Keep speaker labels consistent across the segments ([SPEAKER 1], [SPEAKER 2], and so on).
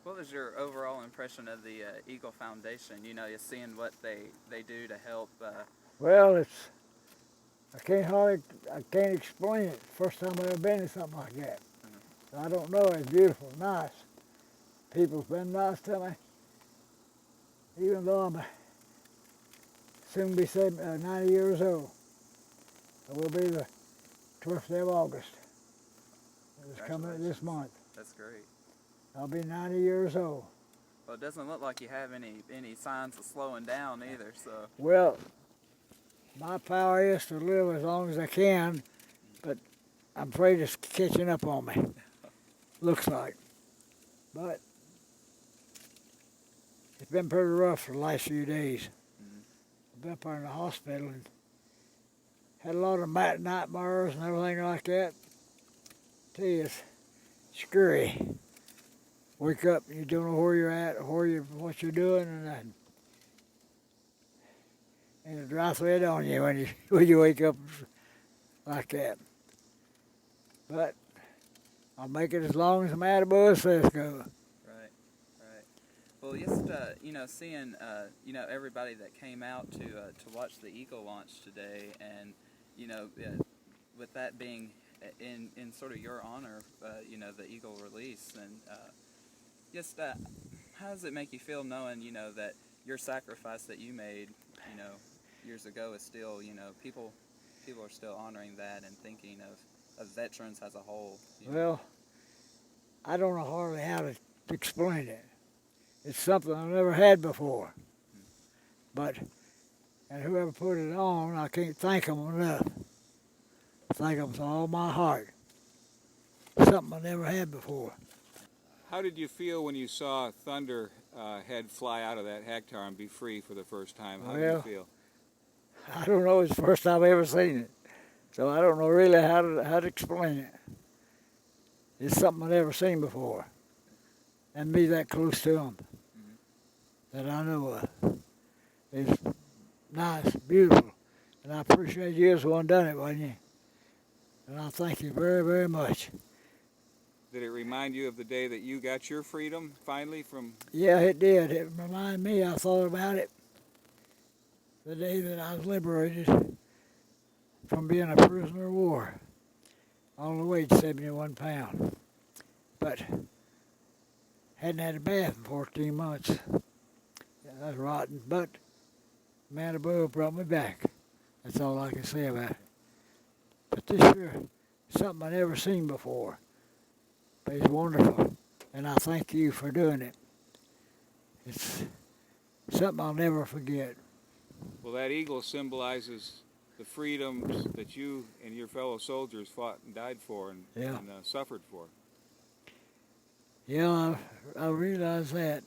[SPEAKER 1] What was your overall impression of the Eagle Foundation? You know, you're seeing what they do to help.
[SPEAKER 2] Well, I can't explain it. First time I've ever been in something like that. I don't know, it's beautiful, nice. People's been nice to me, even though I'm soon be 90 years old. I will be the 12th day of August. It's coming this month.
[SPEAKER 1] That's great.
[SPEAKER 2] I'll be 90 years old.
[SPEAKER 1] Well, it doesn't look like you have any signs of slowing down either. So.
[SPEAKER 2] Well, my power is to live as long as I can, but I'm afraid it's catching up on me. Looks like. But it's been pretty rough for the last few days. I've been up there in the hospital and had a lot of nightmares and everything like that. Tell you, it's scary. Wake up and you don't know where you're at or what you're doing, and it drops right on you when you wake up like that. But I'll make it as long as the Matador says go.
[SPEAKER 1] Right. Well, just seeing everybody that came out to watch the Eagle launch today, and with that being in sort of your honor, the Eagle release, and how does it make you feel knowing that your sacrifice that you made years ago is still people are still honoring that and thinking of veterans as a whole.
[SPEAKER 2] Well, I don't know hardly how to explain it. It's something I've never had before. And whoever put it on, I can't thank them enough. Thank them with all my heart. Something I never had before.
[SPEAKER 3] How did you feel when you saw Thunder head fly out of that hectare and be free for the first time? How did you feel?
[SPEAKER 2] I don't know. It's the first time I've ever seen it. So I don't know really how to explain it. It's something I've never seen before. And me that close to him that I know of. It's nice, beautiful. And I appreciate you as the one done it, wasn't you? And I thank you very, very much.
[SPEAKER 3] Did it remind you of the day that you got your freedom finally from?
[SPEAKER 2] Yeah, it did. It reminded me, I thought about it the day that I was liberated from being a prisoner of war. I only weighed 71 pounds. But hadn't had a bath in 14 months. Yeah, that's rotten. But man above brought me back. That's all I can say about it. But this year, something I never seen before. But it's wonderful. And I thank you for doing it. It's something I'll never forget.
[SPEAKER 3] Well, that eagle symbolizes the freedoms that you and your fellow soldiers fought and died for and suffered for.
[SPEAKER 2] Yeah, I realize that.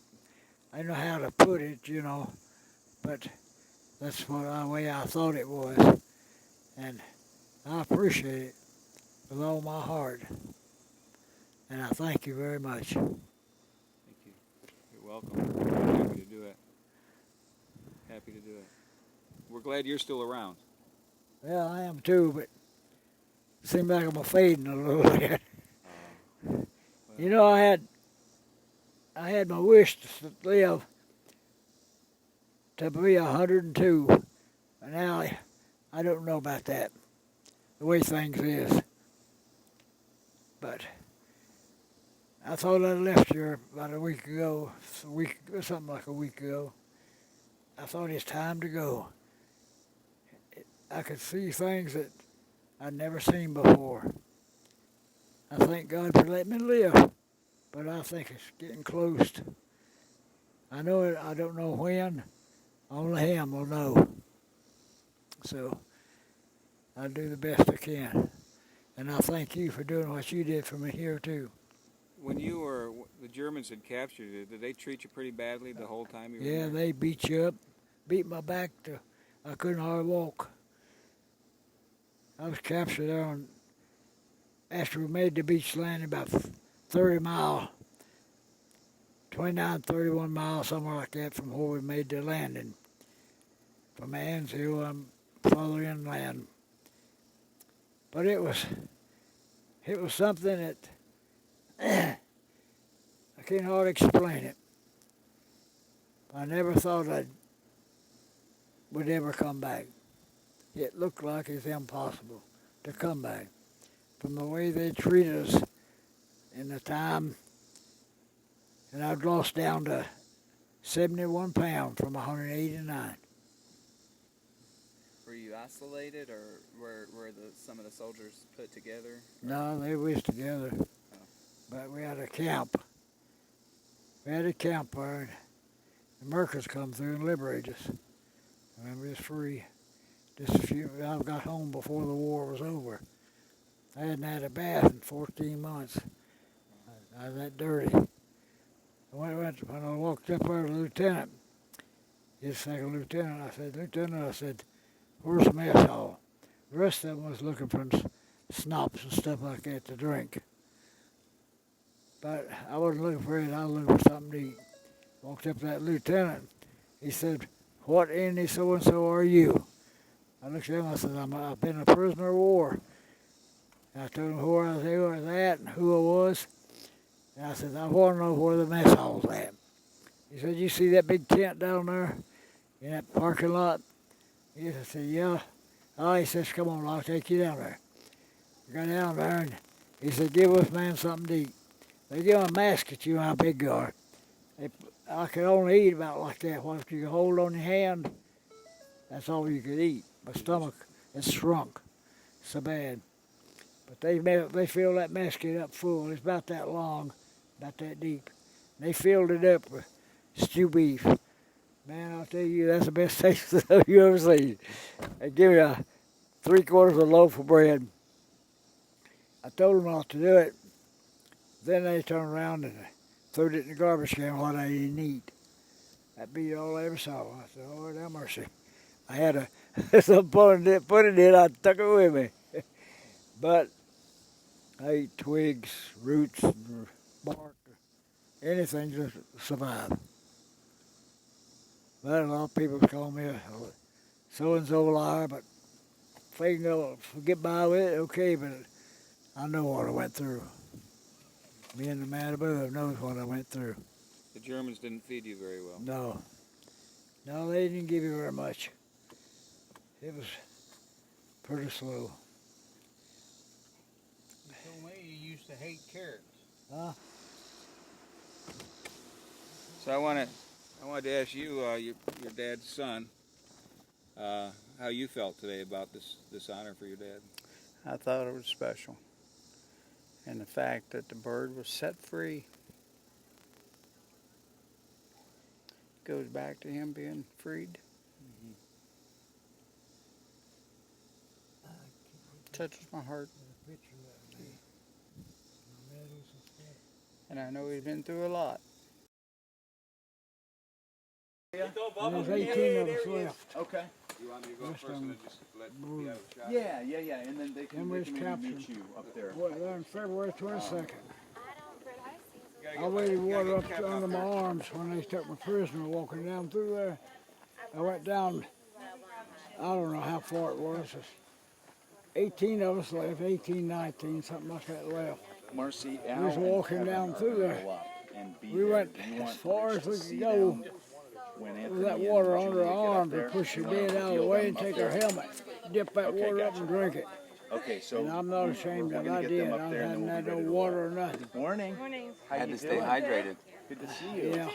[SPEAKER 2] I don't know how to put it, but that's the way I thought it was. And I appreciate it with all my heart. And I thank you very much.
[SPEAKER 3] Thank you. You're welcome. I'm happy to do it. Happy to do it. We're glad you're still around.
[SPEAKER 2] Well, I am too, but it seems like I'm fading a little bit. Well. I had my wish to live to be 102. And now I don't know about that, the way things is. But I thought I left here about a week ago, something like a week ago. I thought it's time to go. I could see things that I'd never seen before. I thank God for letting me live, but I think it's getting close. I know it. I don't know when. Only Him will know. So I'll do the best I can. And I thank you for doing what you did for me here too.
[SPEAKER 3] When the Germans had captured you, did they treat you pretty badly the whole time you were
[SPEAKER 2] there? Yeah, they beat you up, beat my back I couldn't hardly walk. I was captured there after we made the beach landing about 30 miles, 29, 31 miles, somewhere like that from where we made the landing. From Anshill, I'm further inland. But it was something that I can't hardly explain it. I never thought I would ever come back. It looked like it's impossible to come back. From the way they treated us in the time, and I've lost down to 71 pounds from 189.
[SPEAKER 1] Were you isolated, or were some of the soldiers put together?
[SPEAKER 2] No, they was together. But we had a camp. We had a camp there, and the Americans come through and liberated us. And we was free. I got home before the war was over. I hadn't had a bath in 14 months. I was that dirty. When I walked up there to the lieutenant, his second lieutenant, I said, Lieutenant, where's the mess hall? The rest of them was looking for snops and stuff like that to drink. But I wasn't looking for it, I was looking for something to eat. Walked up to that lieutenant. He said, what in the so-and-so are you? I looked at him, I said, I've been a prisoner of war. And I told him who I was at and who I was. And I said, I want to know where the mess hall's at. He said, you see that big tent down there in that parking lot? I said, yeah. Oh, he says, come on, I'll take you down there. I got down there, and he said, give this man something to eat. They give him a mask at you how big you are. I could only eat about like that. What if you could hold on your hand? That's all you could eat. My stomach had shrunk so bad. But they filled that basket up full. It's about that long, about that deep. And they filled it up with stew beef. Man, I'll tell you, that's the best taste that you ever seen. They give you 3/4 of a loaf of bread. I told them not to do it. Then they turned around and threw it in the garbage can what I didn't eat. That beat all I ever saw. I said, Lord have mercy. I had some put it in, I took it with me. But I ate twigs, roots, and bark, anything to survive. But a lot of people call me a so-and-so liar, but if they can go get by with it, okay, but I know what I went through. Me and the man above knows what I went through.
[SPEAKER 3] The Germans didn't feed you very well.
[SPEAKER 2] No, they didn't give you very much. It was pretty slow.
[SPEAKER 4] You told me you used to hate carrots.
[SPEAKER 2] Huh?
[SPEAKER 3] So I wanted to ask you, your dad's son, how you felt today about this honor for your dad.
[SPEAKER 4] I thought it was special. And the fact that the bird was set free goes back to him being freed. Touches my heart. And I know he's been through a lot.
[SPEAKER 2] There's 18 of us left.
[SPEAKER 1] Okay.
[SPEAKER 3] You want me to go first and just let me have a shot?
[SPEAKER 1] Yeah, and then they can
[SPEAKER 2] was
[SPEAKER 1] maybe
[SPEAKER 2] captured.
[SPEAKER 1] meet you up there.
[SPEAKER 2] Well, on February 22nd.
[SPEAKER 3] Gotta
[SPEAKER 2] I
[SPEAKER 3] get-
[SPEAKER 2] waded
[SPEAKER 3] gotta
[SPEAKER 2] water
[SPEAKER 3] get
[SPEAKER 2] up
[SPEAKER 3] Kevin
[SPEAKER 2] under my
[SPEAKER 3] there.
[SPEAKER 2] arms when they took my prisoner walking down through there. I went down, I don't know how far it was. 18 of us left, 18, 19, something like that left.
[SPEAKER 5] Marcy,
[SPEAKER 2] We was walking down through there. We went as far as we could go with that water under our arms and push the dead out of the way and take our helmet, dip that water up and drink it.
[SPEAKER 5] Okay, so
[SPEAKER 2] And I'm not ashamed of it. I did. I hadn't had no water or nothing.
[SPEAKER 5] morning.
[SPEAKER 6] Morning.
[SPEAKER 5] Had to stay hydrated.
[SPEAKER 2] Yeah.